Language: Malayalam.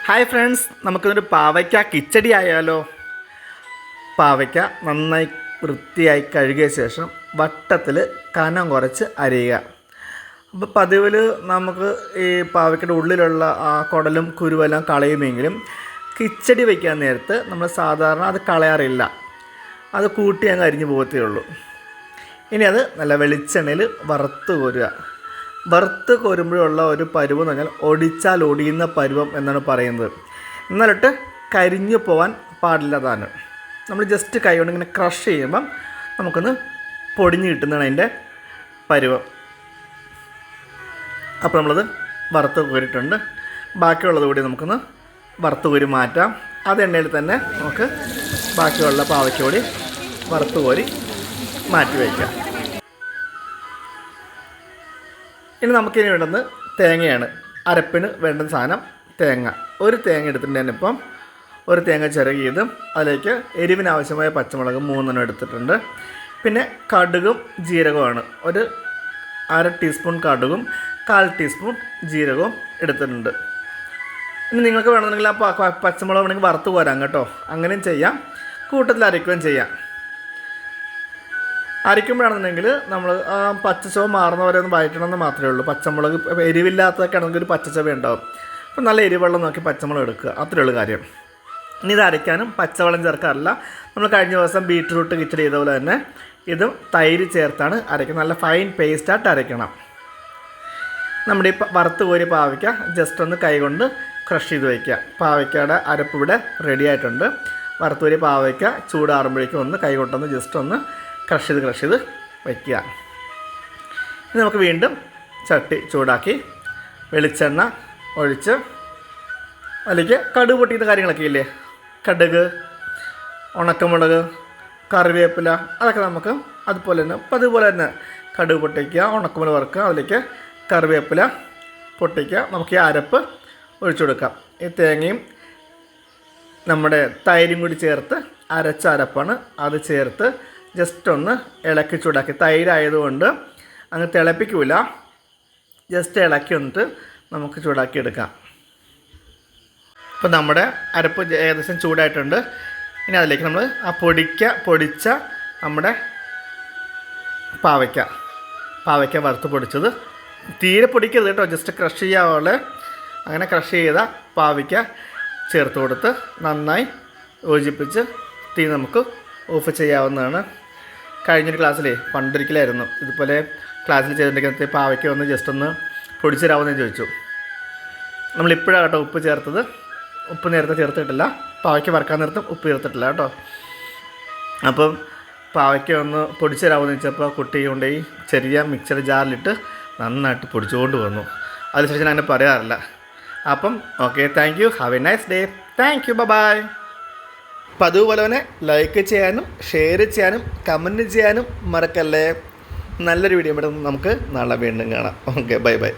ഹായ് ഫ്രണ്ട്സ്, നമുക്കിതൊരു പാവയ്ക്ക കിച്ചടി ആയാലോ. പാവയ്ക്ക നന്നായി വൃത്തിയായി കഴുകിയ ശേഷം വട്ടത്തിൽ കനം കുറച്ച് അരിയുക. അപ്പോൾ പതിവിൽ നമുക്ക് ഈ പാവയ്ക്കയുടെ ഉള്ളിലുള്ള ആ കുടലും കുരുവെല്ലാം കളയുമെങ്കിലും കിച്ചടി വയ്ക്കാൻ നേരത്ത് നമ്മൾ സാധാരണ അത് കളയാറില്ല. അത് കൂട്ടി അങ്ങ് അരിഞ്ഞു പോകത്തേ ഉള്ളൂ. ഇനി അത് നല്ല വെളിച്ചെണ്ണയിൽ വറുത്ത് കോരുക. വറുത്ത് കോരുമ്പോഴുള്ള ഒരു പരുവം എന്ന് പറഞ്ഞാൽ ഒടിച്ചാൽ ഒടിയുന്ന പരുവം എന്നാണ് പറയുന്നത്. എന്നാലിട്ട് കരിഞ്ഞു പോകാൻ പാടില്ലതാണ്. നമ്മൾ ജസ്റ്റ് കൈ കൊണ്ട് ഇങ്ങനെ ക്രഷ് ചെയ്യുമ്പം നമുക്കൊന്ന് പൊടിഞ്ഞ് കിട്ടുന്നതാണ് അതിൻ്റെ പരുവം. അപ്പോൾ നമ്മളത് വറുത്ത് കോരിയിട്ടുണ്ട്. ബാക്കിയുള്ളത് കൂടി നമുക്കൊന്ന് വറുത്ത് കോരി മാറ്റാം. അത് എണ്ണയിൽ തന്നെ നമുക്ക് ബാക്കിയുള്ള പാവയ്ക്ക കൂടി വറുത്ത് കോരി മാറ്റി വയ്ക്കാം. ഇനി നമുക്കിനി വേണ്ടുന്നത് തേങ്ങയാണ്. അരപ്പിന് വേണ്ടുന്ന സാധനം തേങ്ങ. ഒരു തേങ്ങ എടുത്തിട്ടുണ്ട് ഞാനിപ്പം. ഒരു തേങ്ങ ചിരകിയത്, അതിലേക്ക് എരിവിന് ആവശ്യമായ പച്ചമുളക് 3 എടുത്തിട്ടുണ്ട്. പിന്നെ കടുകും ജീരകവുമാണ്. ഒരു 1/2 ടീസ്പൂൺ കടുകും 1/4 ടീസ്പൂൺ ജീരകവും എടുത്തിട്ടുണ്ട്. ഇനി നിങ്ങൾക്ക് വേണമെന്നുണ്ടെങ്കിൽ ആ പച്ചമുളക് വേണമെങ്കിൽ വറുത്ത് കോരാം കേട്ടോ. അങ്ങനെയും ചെയ്യാം, കൂട്ടത്തിൽ അരയ്ക്കുകയും ചെയ്യാം. അരയ്ക്കുമ്പോഴാണെന്നുണ്ടെങ്കിൽ നമ്മൾ പച്ചച്ചവ മാറുന്നവരെ ഒന്ന് വഴറ്റണമെന്ന് മാത്രമേ ഉള്ളൂ. പച്ചമുളക് എരിവില്ലാത്തതൊക്കെ ആണെങ്കിൽ ഒരു പച്ചച്ചവ ഉണ്ടാവും. അപ്പോൾ നല്ല എരിവെള്ളം നോക്കി പച്ചമുളക് എടുക്കുക, അത്രയേ ഉള്ളൂ കാര്യം. ഇനി ഇത് അരയ്ക്കാനും പച്ചവെള്ളം ചേർക്കാറില്ല. നമ്മൾ കഴിഞ്ഞ ദിവസം ബീറ്റ്റൂട്ട് കിച്ചടി ചെയ്ത പോലെ തന്നെ ഇതും തൈര് ചേർത്താണ് അരയ്ക്കുന്നത്. നല്ല ഫൈൻ പേസ്റ്റായിട്ട് അരയ്ക്കണം. നമ്മുടെ ഈ വറുത്ത് കോരി പാവയ്ക്ക ജസ്റ്റ് ഒന്ന് കൈകൊണ്ട് ക്രഷ് ചെയ്ത് വയ്ക്കുക. പാവയ്ക്കയുടെ അരപ്പ് ഇവിടെ റെഡി ആയിട്ടുണ്ട്. വറുത്ത് കോരി പാവയ്ക്ക ചൂടാറുമ്പോഴേക്കും ഒന്ന് കൈകൊണ്ടൊന്ന് ജസ്റ്റ് ഒന്ന് ക്രഷ് ചെയ്ത് വയ്ക്കുക. ഇനി നമുക്ക് വീണ്ടും ചട്ടി ചൂടാക്കി വെളിച്ചെണ്ണ ഒഴിച്ച് അതിലേക്ക് കടുക് പൊട്ടിക്കുന്ന കാര്യങ്ങളൊക്കെ ഇല്ലേ, കടുക്, ഉണക്കമുളക്, കറിവേപ്പില, അതൊക്കെ നമുക്ക് അതുപോലെ തന്നെ കടുക് പൊട്ടിക്കുക, ഉണക്കമുളക് വറുക്കുക, അതിലേക്ക് കറിവേപ്പില പൊട്ടിക്കുക. നമുക്ക് ഈ അരപ്പ് ഒഴിച്ചു കൊടുക്കാം. ഈ തേങ്ങയും നമ്മുടെ തൈരും കൂടി ചേർത്ത് അരച്ച അരപ്പാണ്. അത് ചേർത്ത് ജസ്റ്റ് ഒന്ന് ഇളക്കി ചൂടാക്കി. തൈരായതുകൊണ്ട് അങ്ങ് തിളപ്പിക്കില്ല, ജസ്റ്റ് ഇളക്കി വന്നിട്ട് നമുക്ക് ചൂടാക്കി എടുക്കാം. അപ്പോൾ നമ്മുടെ അരപ്പ് ഏകദേശം ചൂടായിട്ടുണ്ട്. ഇനി അതിലേക്ക് നമ്മൾ ആ പൊടിച്ച നമ്മുടെ പാവയ്ക്ക വറുത്ത് പൊടിച്ചത്, തീരെ പൊടിക്കരുത് കേട്ടോ, ജസ്റ്റ് ക്രഷ് ചെയ്യാവുള്ള അങ്ങനെ ക്രഷ് ചെയ്ത പാവയ്ക്ക ചേർത്ത് കൊടുത്ത് നന്നായി യോജിപ്പിച്ച് തീ നമുക്ക് ഓഫ് ചെയ്യാവുന്നതാണ്. കഴിഞ്ഞൊരു ക്ലാസ്സിലേ പണ്ടൊരിക്കലായിരുന്നു ഇതുപോലെ ക്ലാസ്സിൽ ചെയ്തിട്ടുണ്ടെങ്കിൽ പാവയ്ക്ക ഒന്ന് ജസ്റ്റ് ഒന്ന് പൊടിച്ചു തരാമെന്ന് ചോദിച്ചു. നമ്മളിപ്പോഴാണ് കേട്ടോ ഉപ്പ് ചേർത്തത്. ഉപ്പ് നേരത്തെ ചേർത്തിട്ടില്ല, പാവയ്ക്ക വറുക്കാൻ നേരത്തും ഉപ്പ് ചേർത്തിട്ടില്ല കേട്ടോ. അപ്പം പാവയ്ക്ക ഒന്ന് പൊടിച്ചു തരാമെന്ന് ചോദിച്ചപ്പോൾ കുട്ടി കൊണ്ടുപോയി ചെറിയ മിക്സർ ജാറിലിട്ട് നന്നായിട്ട് പൊടിച്ചുകൊണ്ട് വന്നു. അതിനുശേഷം ഞാൻ അങ്ങനെ പറയാറില്ല. അപ്പം okay, thank you, have a nice day, thank you, bye. അപ്പോൾ അതുപോലെ തന്നെ ലൈക്ക് ചെയ്യാനും ഷെയർ ചെയ്യാനും കമൻറ്റ് ചെയ്യാനും മറക്കല്ലേ. നല്ലൊരു വീഡിയോ നമുക്ക് നാളെ വീണ്ടും കാണാം. Okay, by.